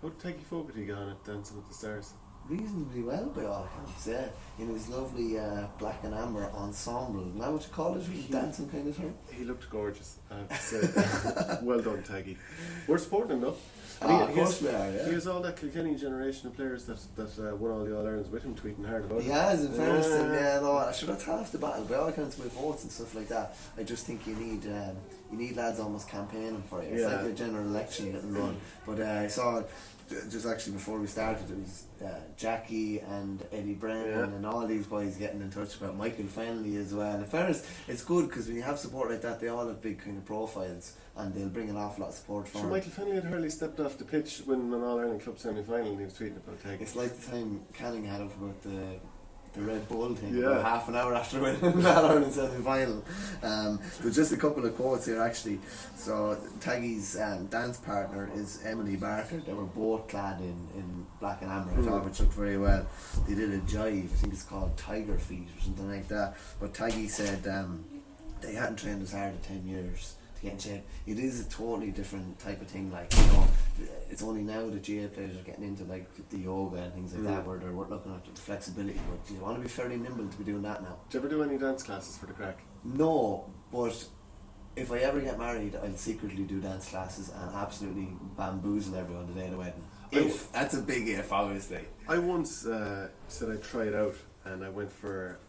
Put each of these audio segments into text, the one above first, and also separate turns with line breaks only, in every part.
How did Taggy Fogarty get on at Dancing with the Stars?
Reasonably well by all accounts, yeah. In his lovely black and amber ensemble. Is that what you call it? Dancing kind of thing?
He looked gorgeous, I have to say. Well done, Taggy. We're supporting him though.
Of course we are, yeah.
He has all that Kilkenny generation of players that won all the All-Irelands with him tweeting hard about it.
He has, in fairness, I'm sure that's half the battle. By all accounts with votes and stuff like that, I just think you need lads almost campaigning for you. It's like a general election getting run. But I saw, just actually before we started, it was Jackie and Eddie Brennan and all these boys getting in touch about Michael Fennelly as well. In fairness, it's good because when you have support like that, they all have big kind of profiles and they'll bring an awful lot of support for him.
Michael Fennelly had hurley stepped off the pitch winning an All-Ireland Club semi-final and he was tweeting about Taggy.
It's like the time Canning had up about the Red Bull thing, about half an hour after winning that Ireland semi-final. There's just a couple of quotes here actually. So Taggy's dance partner is Emily Barker. They were both clad in black and amber, I thought, which looked very well. They did a jive, I think it's called Tiger Feet or something like that. But Taggy said they hadn't trained as hard in 10 years to get in shape. It is a totally different type of thing, like, you know, it's only now that GA players are getting into like the yoga and things like that, where they're looking at the flexibility, but you want to be fairly nimble to be doing that now.
Do you ever do any dance classes for the crack?
No, but if I ever get married, I'll secretly do dance classes and absolutely bamboozle everyone the day of the wedding. If that's a big if, obviously.
I once said I'd try it out, and I went for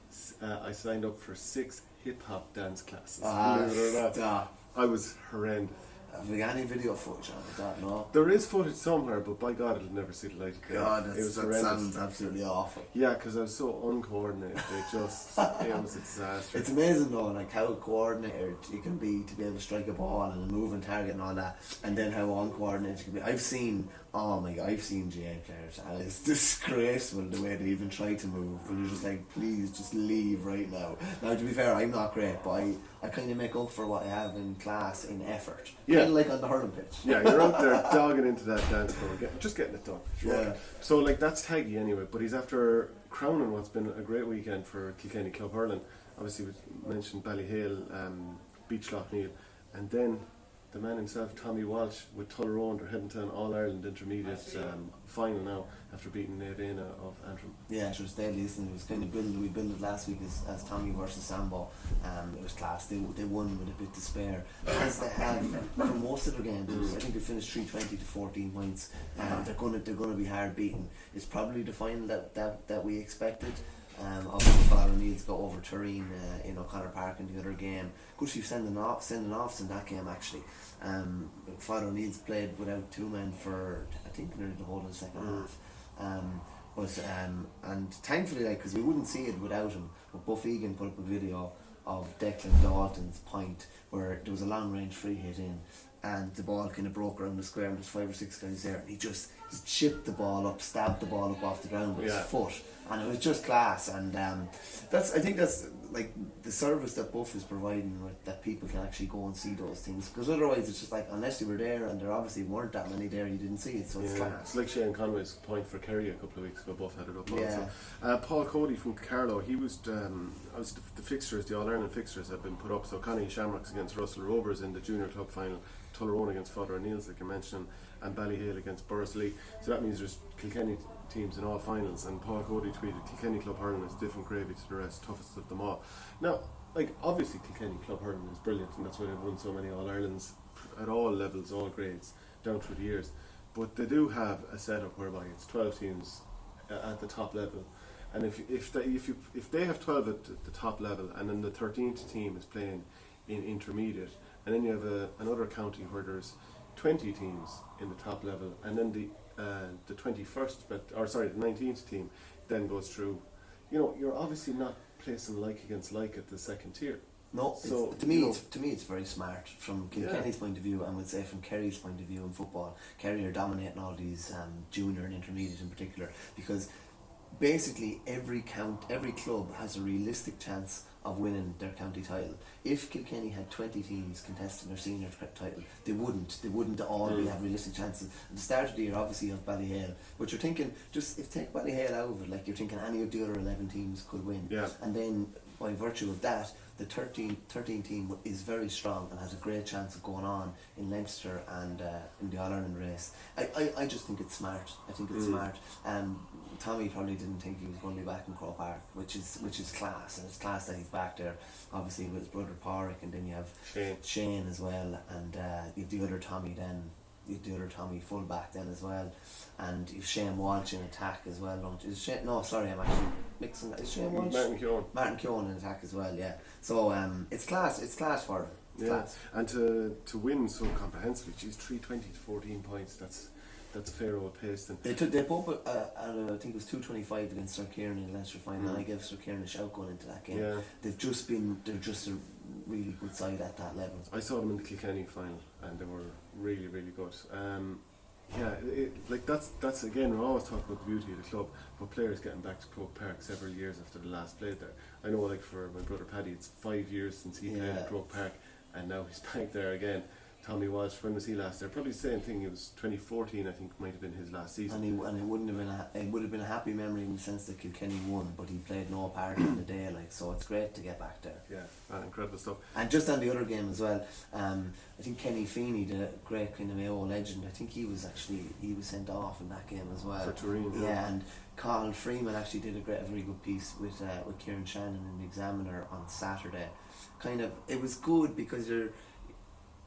I signed up for 6 hip-hop dance classes. Believe it or not.
Stop.
I was horrendous.
Have we got any video footage on that? No.
There is footage somewhere, but by God, it'll never see the light of day.
God,
it was
that sounds absolutely awful.
Yeah, because I was so uncoordinated. It was a disaster.
It's amazing though, like how coordinated you can be to be able to strike a ball and a moving target and all that, and then how uncoordinated you can be. I've seen GA players, and it's disgraceful the way they even try to move. And you're just like, please, just leave right now. Now, to be fair, I'm not great, but I kind of make up for what I have in class in effort.
Yeah.
Kind of like on the hurling pitch.
Yeah, you're out there dogging into that dance floor, just getting it done. Sure.
Yeah.
So, like, that's Taggy anyway, but he's after crowning what's been a great weekend for Kilkenny Club Hurling. Obviously, we mentioned Ballyhale, Beach Loughneel, and then the man himself, Tommy Walsh, with Tullaroan. They're heading to an All-Ireland Intermediate final now after beating Nevena of Antrim.
Yeah, it was deadly, isn't it? It was kind of we built it last week as Tommy versus Sambo. It was class. They won with a bit to spare, as they have for most of their games. I think they finished 320 to 14 points. They're gonna be hard beaten. It's probably the final that we expected. Obviously Father O'Neill's got over Turin in O'Connor Park in the other game. Good few sending offs in that game actually. Father O'Neill's played without 2 men for I think nearly the whole of the second half. And thankfully, like, because we wouldn't see it without him, but Buff Egan put up a video of Declan Dalton's point where there was a long range free hit in and the ball kind of broke around the square and there's 5 or 6 guys there and he chipped the ball up, stabbed the ball up off the ground with his foot, and it was just class. And I think that's like the service that Buff is providing, with that people can actually go and see those things, because otherwise it's just like, unless you were there, and there obviously weren't that many there, you didn't see it, so it's class.
It's like Shane Conway's point for Kerry a couple of weeks ago. Buff had it up also. Paul Cody from Carlow, he was the fixtures, the All-Ireland fixtures have been put up. So Connie Shamrocks against Russell Rovers in the junior club final, Tullaroan against Father O'Neill's, like you mentioned, and Ballyhale against Borrisley. So that means there's Kilkenny teams in all finals, and Paul Cody tweeted, Kilkenny Club Hurling is different gravy to the rest, toughest of them all. Now, like, obviously Kilkenny Club Hurling is brilliant, and that's why they've won so many All-Irelands at all levels, all grades, down through the years. But they do have a setup whereby it's 12 teams at the top level, and if they have 12 at the top level, and then the 13th team is playing in intermediate, and then you have another county where there's 20 teams in the top level, and then the 19th team then goes through. You know, you're obviously not placing like against like at the second tier.
No, so to me it's very smart from Kilkenny's point of view, and would say from Kerry's point of view in football. Kerry are dominating all these junior and intermediate in particular, because basically every club has a realistic chance of winning their county title. If Kilkenny had 20 teams contesting their senior title, they wouldn't all have realistic chances. At the start of the year, obviously, you have Ballyhale, but you're thinking, just if take Ballyhale out of it, like, you're thinking any of the other 11 teams could win.
Yeah.
And then by virtue of that, the 13 team is very strong and has a great chance of going on in Leinster and in the All-Ireland race. I just think it's smart. I think it's smart. Tommy probably didn't think he was going to be back in Croker Park, which is class, and it's class that he's back there, obviously with his brother Pádraig, and then you have Shane as well, and you have the other Tommy then. The other Tommy full back then as well, and you've Shane Walsh in attack as well, don't you? I'm actually mixing. Is Shane Walsh? Martin Kehoe in attack as well, yeah. So it's class for him. Class.
And to win so comprehensively, geez, 320 to 14 points. That's a fair old pace. Then
they put up I think it was 225 against Sir Kieran in the Leinster final, and I gave Sir Kieran a shout going into that game. Yeah. They're just a really good side at that level.
I saw them in the Kilkenny final, and they were really, really good. That's again, we're always talking about the beauty of the club, but players getting back to Croker Park several years after the last played there. I know, like for my brother Paddy, it's 5 years since he played at Croker Park, and now he's back there again. Tommy Walsh, when was he last there? Probably the same thing. It was 2014, I think, might have been his last season.
And it would have been a happy memory in the sense that Kilkenny won, but he played no part in the day. So it's great to get back there.
Yeah, incredible stuff.
And just on the other game as well, I think Kenny Feeney, the great kind of Mayo legend, I think he was sent off in that game as well.
For Turin.
Yeah, and Carl Freeman actually did a very good piece with Kieran Shannon in the Examiner on Saturday. It was good because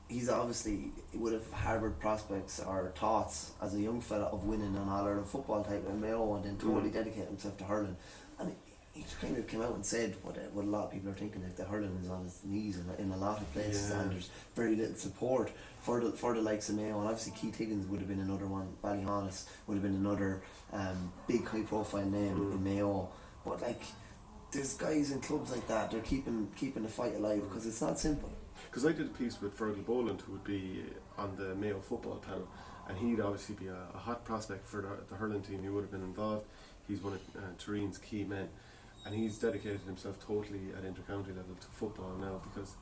he would have harboured prospects or thoughts as a young fella of winning an All-Ireland football title in Mayo and then totally dedicate himself to hurling. And he kind of came out and said what a lot of people are thinking, like the hurling is on its knees in a lot of places, and there's very little support for the likes of Mayo. And obviously Keith Higgins would have been another one, Ballyhonest would have been another big high profile name in Mayo. But there's guys in clubs like that, they're keeping the fight alive because it's not simple.
Because I did a piece with Fergal Boland, who would be on the Mayo football panel, and he'd obviously be a hot prospect for the hurling team. He would have been involved. He's one of Turin's key men, and he's dedicated himself totally at inter-county level to football now, because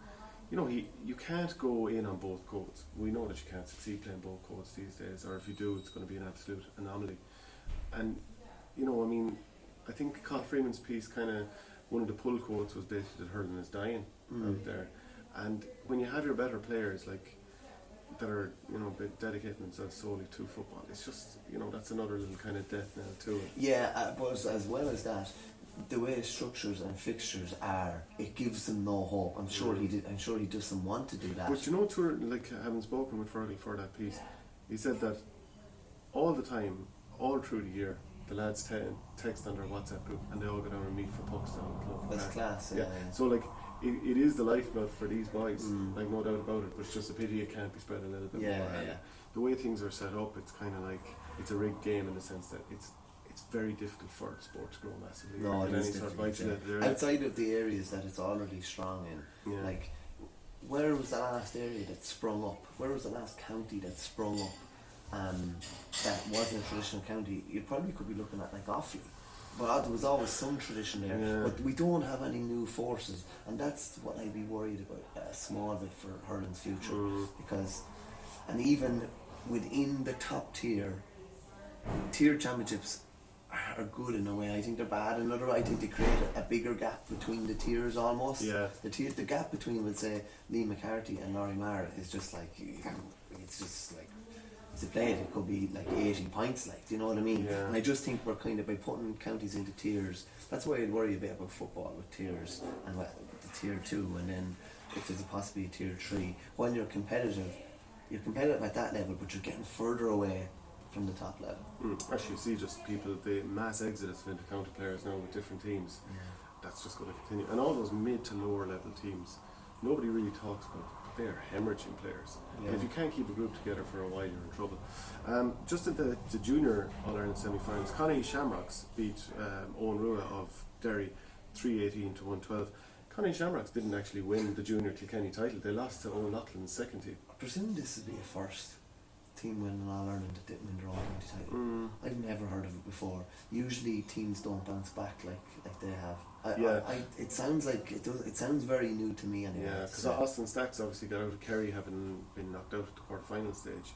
you can't go in on both codes. We know that you can't succeed playing both codes these days, or if you do, it's going to be an absolute anomaly. And I think Carl Freeman's piece one of the pull quotes was basically that hurling is dying out there. And when you have your better players that are dedicating themselves solely to football, it's just that's another little kind of death knell to it.
Yeah, but as well as that, the way structures and fixtures are, it gives them no hope. I'm sure he doesn't want to do that.
But having spoken with Fergal for that piece, he said that all the time, all through the year, the lads text on their WhatsApp group, and they all go down and meet for pucks down at Club.
That's class. Yeah.
So it is the lifeblood for these boys, no doubt about it, but it's just a pity it can't be spread a little bit more. The way things are set up, it's kind of like it's a rigged game in the sense that it's very difficult for sport to grow massively.
No, it is difficult. Outside of the areas that it's already strong in, where was the last area that sprung up? Where was the last county that sprung up that wasn't a traditional county? You probably could be looking at Offaly. But there was always some tradition there, but we don't have any new forces, and that's what I'd be worried about a small bit for hurling's future, because, and even within the top tier championships are good in a way. I think they're bad in another. I think they create a bigger gap between the tiers almost.
Yeah.
The gap between, let's say, Lee McCarthy and Laurie Marr is just it's just to play it could be 80 points, do you know what I mean?
Yeah.
And I just think we're by putting counties into tiers, that's why I'd worry a bit about football with tiers, and the tier 2, and then if there's a possibility tier 3. When you're competitive at that level, but you're getting further away from the top level.
Actually, you see just the mass exodus of inter-county players now with different teams. That's just going to continue. And all those mid to lower level teams, nobody really talks about. They are hemorrhaging players. And if you can't keep a group together for a while, you're in trouble. Just at the junior All-Ireland semi-finals, Connie Shamrocks beat Owen Rua of Derry 318 to 112. Connie Shamrocks didn't actually win the junior Kilkenny title. They lost to Owen Loughlin's second team.
I presume this would be a first team winning an All-Ireland that didn't win their All-Ireland title. I've never heard of it before. Usually teams don't bounce back like they have. It sounds it sounds very new to me anyway.
Yeah, because Austin Stacks obviously got out of Kerry, having been knocked out at the quarter-final stage,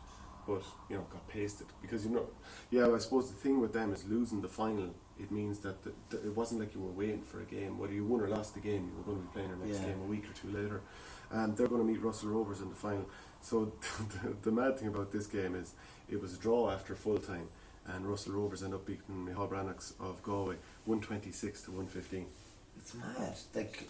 but got pasted because I suppose the thing with them is losing the final. It means that it wasn't like you were waiting for a game. Whether you won or lost the game, you were going to be playing your next game a week or two later. They're going to meet Russell Rovers in the final. So the mad thing about this game is it was a draw after full time, and Russell Rovers end up beating Micheál Brannachs of Galway 126 to 115.
It's mad. Like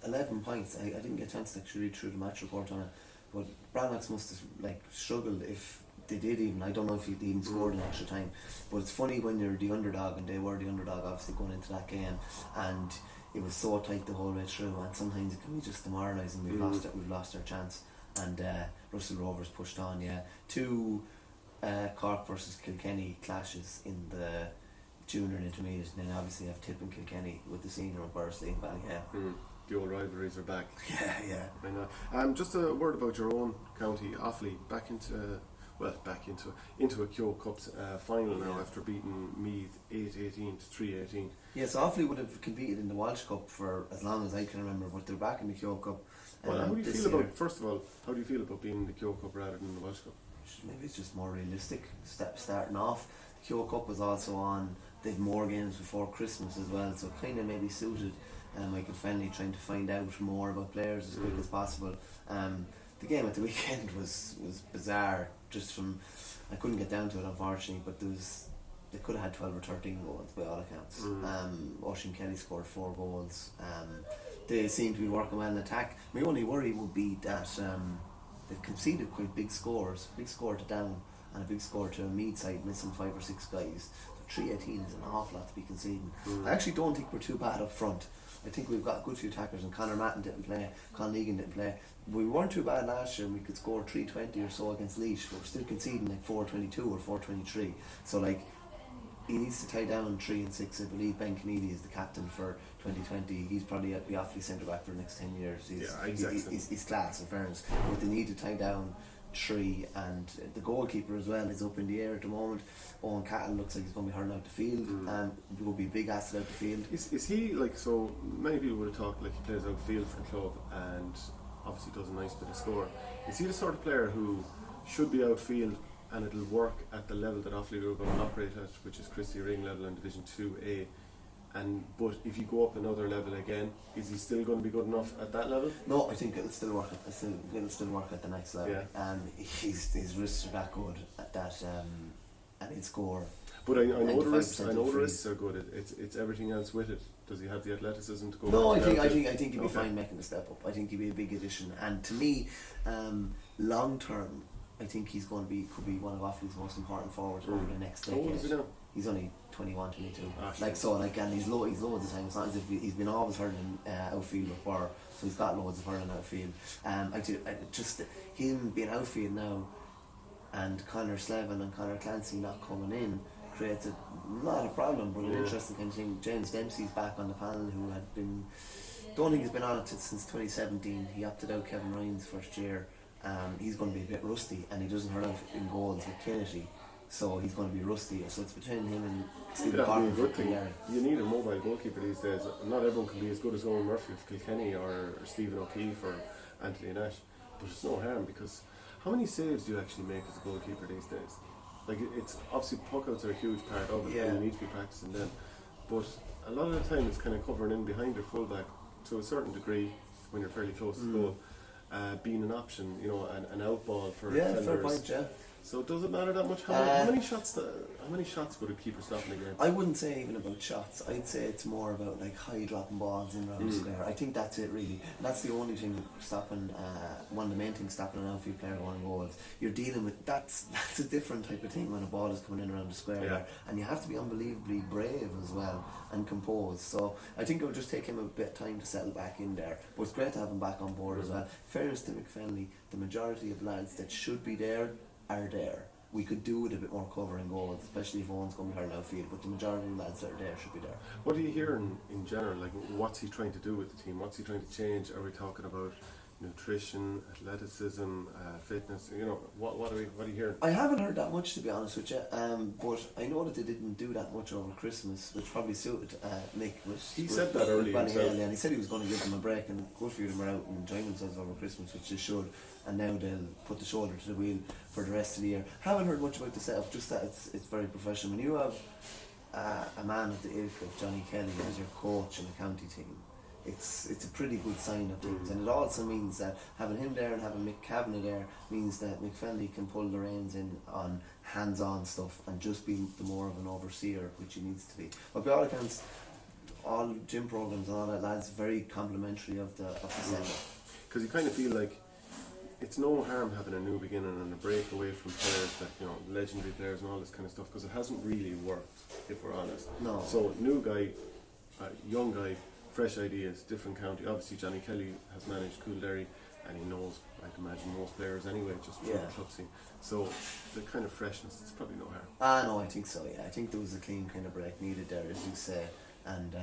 11 points. I didn't get a chance to actually read through the match report on it, but Brannachs must have struggled if they did even. I don't know if they even scored in extra time, but it's funny when you're the underdog, and they were the underdog obviously going into that game, and it was so tight the whole way through, and sometimes it can be just demoralising. We've lost our chance, and Russell Rovers pushed on. Two Cork versus Kilkenny clashes in the junior and intermediate, and then obviously have Tip and Kilkenny with the senior of Bursley and Ballyhale.
The old rivalries are back.
Yeah.
I know. Just a word about your own county, Offaly, back into a Kehoe Cup final now after beating Meath 8-18 to 3-18.
Yeah, so Offaly would have competed in the Walsh Cup for as long as I can remember, but they're back in the Kehoe Cup.
Well, how do you feel about, first of all, how do you feel about being in the Kehoe Cup rather than the Walsh Cup?
Maybe it's just more realistic starting off. The Kehoe Cup was also on, they had more games before Christmas as well, so it kind of maybe suited Michael Fennelly trying to find out more about players as quick as possible. The game at the weekend was bizarre, just from, I couldn't get down to it unfortunately, but they could have had 12 or 13 goals by all accounts. Oisín Kelly scored 4 goals. They seem to be working well in attack. My only worry would be that they've conceded quite big scores, big score to Down and a big score to a Meath side missing 5 or 6 guys. So 3-18 is an awful lot to be conceding. I actually don't think we're too bad up front. I think we've got a good few attackers, and Conor Matton didn't play, Con Egan didn't play. We weren't too bad last year, and we could score 320 or so against Laois, but we're still conceding like 422 or 423. So he needs to tie down 3 and 6. I believe Ben Kennedy is the captain for 2020. He's probably at the Offaly centre back for the next 10 years. He's class in fairness, but they need to tie down 3, and the goalkeeper as well is up in the air at the moment. Owen Cattle looks like he's going to be hurling out the field, and will be a big asset out the field.
Is he so many people would have talked like he plays outfield for the club and obviously does a nice bit of score. Is he the sort of player who should be outfield and it'll work at the level that Offaly are going to operate at, which is Christy Ring level in Division 2A? But if you go up another level again, is he still going to be good enough at that level?
No, I think it'll still work. It'll still work at the next level. His wrists are that good at that, and he'll score.
But I know the wrists are good. It's everything else with it. Does he have the athleticism to go?
No, I think he'll be fine making the step up. I think he'll be a big addition. And to me, long term, I think he's going to could be one of Offaly's most important forwards over the next decade.
How old is he now?
He's only 21, 22. And he's loads of time. It's not as if he's been always hurling outfield with Burr, so he's got loads of hurling outfield. Just him being outfield now, and Conor Slevin and Conor Clancy not coming in creates a lot of problem. But an interesting kind of thing. James Dempsey's back on the panel, who had been, don't think he's been on it since 2017. He opted out Kevin Ryan's first year. He's going to be a bit rusty, and he doesn't hurl out in goals with Kennedy, so he's going to be rusty. So it's between him and Stephen Corker.
That'd be a good thing. You need a mobile goalkeeper these days. Not everyone can be as good as Owen Murphy of Kilkenny or Stephen O'Keefe or Anthony Nash, but it's no harm, because how many saves do you actually make as a goalkeeper these days? Like, it's obviously puckouts are a huge part of it, and you need to be practicing them, but a lot of the time it's kind of covering in behind your fullback to a certain degree when you're fairly close to goal. Being an option, an out ball for defenders.
Fair point, yeah.
So does it matter that much? How many shots would a keeper stop in a game?
I wouldn't say even about shots. I'd say it's more about like high dropping balls in around the square. I think that's it really. And that's the only thing stopping. One of the main things stopping an outfield player going goals. You're dealing with that's a different type of thing when a ball is coming in around the square, and you have to be unbelievably brave as well and composed. So I think it would just take him a bit of time to settle back in there. But it's great to have him back on board as well. Fairness to McFenley, the majority of lads that should be there are there. We could do with a bit more cover and goals, especially if Owen's going to be hurling outfield, but the majority of the lads that are there should be there.
What do you hear in general? Like, what's he trying to do with the team? What's he trying to change? Are we talking about nutrition, athleticism, fitness. You know, what are you hearing?
I haven't heard that much, to be honest with you, but I know that they didn't do that much over Christmas, which probably suited Mick.
He said that earlier himself.
And he said he was going to give them a break, and good for them are out and enjoying themselves over Christmas, which they should, and now they'll put the shoulder to the wheel for the rest of the year. Haven't heard much about the setup, just that it's very professional. When you have a man of the ilk of Johnny Kelly as your coach in the county team, it's a pretty good sign of things, and it also means that having him there and having Mick Kavanagh there means that Mick Fennelly can pull the reins in on hands-on stuff and just be the more of an overseer, which he needs to be. But by all accounts, all gym programs and all that, lads, very complimentary of the setup.
Because you kind of feel like it's no harm having a new beginning and a break away from players that, you know, legendary players and all this kind of stuff, because it hasn't really worked, if we're honest.
No.
So new guy, young guy, fresh ideas, different county. Obviously Johnny Kelly has managed Coolderry, and he knows, I'd imagine, most players anyway, just from the club scene. So the kind of freshness, it's probably no harm.
No, I think so, yeah. I think there was a clean kind of break needed there, as you say. And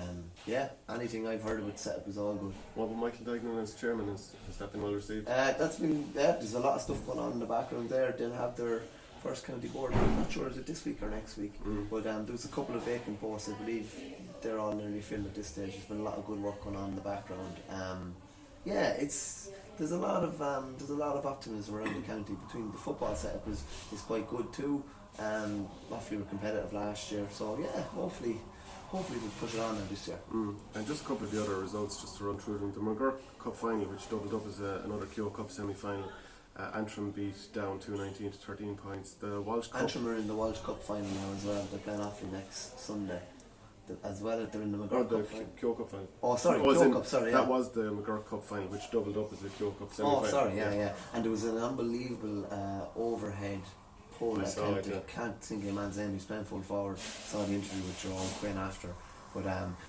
anything I've heard about setup is all good.
What about Michael Dignan as chairman? Has that been well received?
That's been, there's a lot of stuff going on in the background there. They'll have their first county board, I'm not sure is it this week or next week, but there's a couple of vacant posts. I believe they're all nearly filled at this stage. There's been a lot of good work going on in the background. There's a lot of optimism around the county. Between the football setup is quite good too. Offaly were competitive last year, so yeah, hopefully we'll push it on now this year.
And just a couple of the other results just to run through them. The McGurk Cup final, which doubled up as another Kehoe Cup semi-final. Antrim beat down 2-19 to 13 points. The Walsh Cup.
Antrim are in the Walsh Cup final now as well. They're playing Offaly next Sunday. As well as they're in the McGurk Cup final.
Kehoe Cup final.
Oh, sorry, Kehoe Cup, sorry.
That was the McGurk Cup final, which doubled up as the Kehoe Cup semi-final.
Oh, sorry, yeah. And there was an unbelievable overhead pull. I can't think of a man's name. He's playing full forward. Saw the interview with Jerome Quinn after. But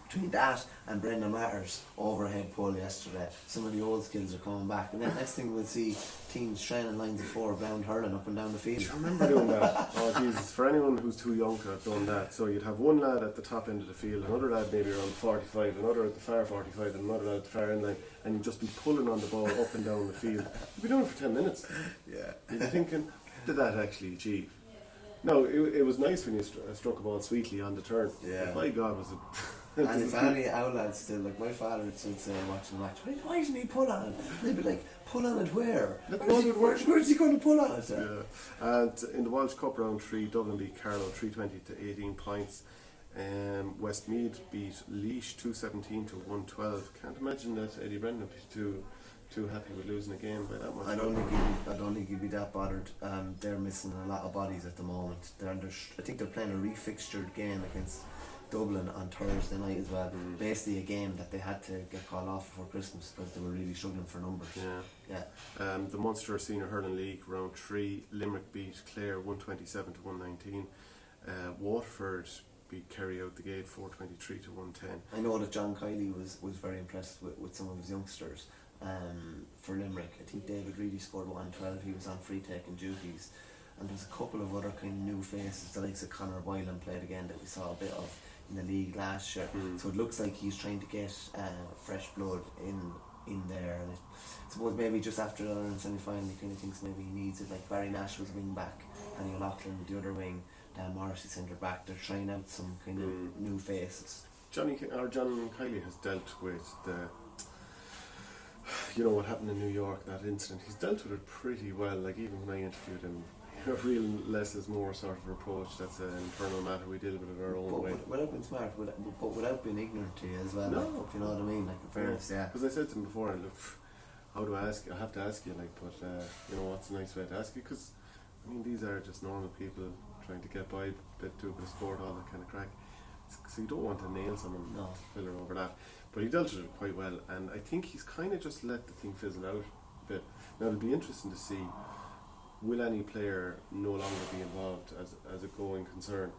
between that and Brendan Matter's overhead pull yesterday, some of the old skills are coming back. And then next thing we'll see teams training lines of 4 bound hurling up and down the field.
Do you remember doing that? Oh Jesus, for anyone who's too young to have done that. So you'd have one lad at the top end of the field, another lad maybe around 45, another at the far 45 and another lad at the far end line, and you'd just be pulling on the ball up and down the field. You'd be doing it for 10 minutes.
Yeah.
You'd be thinking, what did that actually achieve? No, it was nice when you struck a ball sweetly on the turn.
Yeah.
But my God, was it...
And if any outlads still, like my father would still say watching the match, why didn't he pull on it? They'd be like, pull on it where? Where's he going to pull on it?
Yeah. And in the Walsh Cup round 3, Dublin beat Carlow 320 to 18 points. Westmeath beat Laois 217 to 112. Can't imagine that Eddie Brendan would be too happy with losing a game by that much.
I don't think he'd be that bothered. They're missing a lot of bodies at the moment. I think they're playing a refixtured game against Dublin on Thursday night as well. Basically a game that they had to get called off before Christmas because they were really struggling for numbers. Yeah. The
Munster Senior Hurling League round 3, Limerick beat Clare 127 to 119. Waterford beat Kerry out the gate 423 to 110.
I know that John Kiley was very impressed with some of his youngsters for Limerick. I think David Reedy scored 112. He was on free taking duties. And there's a couple of other kind of new faces. The likes of Conor Boylan played again that we saw a bit of in the league last year. So it looks like he's trying to get fresh blood in there. And I suppose maybe just after the Ireland semi-final he kind of thinks maybe he needs it. Like Barry Nash was wing back, Annie O'Loughlin the other wing, Dan Morrissey centre back. They're trying out some kind of new faces.
John Kiley has dealt with what happened in New York, that incident. He's dealt with it pretty well. Like even when I interviewed him, a real less is more sort of approach. That's an internal matter. We deal with it our own way.
Without being smart, but without being ignorant to you as well.
No.
Like, you know what I mean? Like in fairness, yeah.
Because I said to him before, look, how do I ask you? I have to ask you, like, but what's a nice way to ask you? Because I mean, these are just normal people trying to get by, do a bit of sport, all that kind of crack. So you don't want to nail someone, filler over that. But he dealt with it quite well, and I think he's kind of just let the thing fizzle out a bit. Now it'll be interesting to see, will any player no longer be involved as a going concern?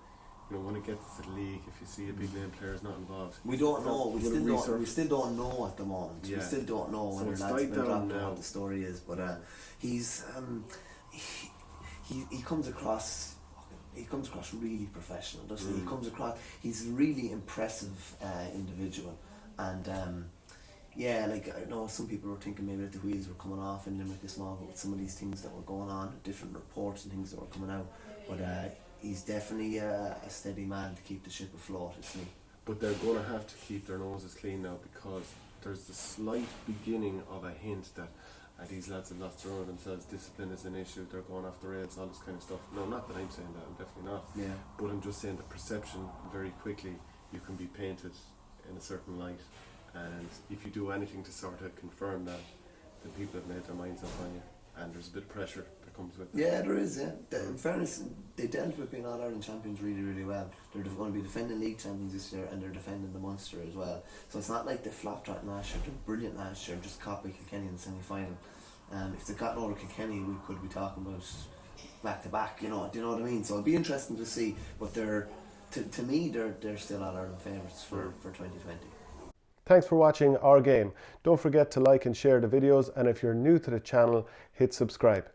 When it gets to the league, if you see a big name player is not involved,
we don't know. We still don't know at the moment. Yeah. We still don't know whether that's been dropped or what the story is. But he's he comes across. He comes across really professional, doesn't he? He's a really impressive individual, and Yeah, like I know some people were thinking maybe that the wheels were coming off in Limerick this morning with some of these things that were going on, different reports and things that were coming out. But he's definitely a steady man to keep the ship afloat, isn't he?
But they're going to have to keep their noses clean now, because there's the slight beginning of a hint that these lads have lost their own themselves. Discipline is an issue. They're going off the rails, all this kind of stuff. No, not that I'm saying that. I'm definitely not.
Yeah.
But I'm just saying the perception very quickly, you can be painted in a certain light. And if you do anything to sort of confirm that, then people have made their minds up on you, and there's a bit of pressure that comes with it.
Yeah, there is. Yeah, in fairness, they dealt with being All-Ireland champions really, really well. They're going to be defending league champions this year, and they're defending the Munster as well. So it's not like they flopped out last year. They're brilliant last year, just caught by Kilkenny in the semi-final. If they got over Kilkenny, we could be talking about back to back. Do you know what I mean? So it'll be interesting to see. But they're, to me, they're still All-Ireland favourites for 2020.
Thanks for watching our game. Don't forget to like and share the videos, and if you're new to the channel, hit subscribe.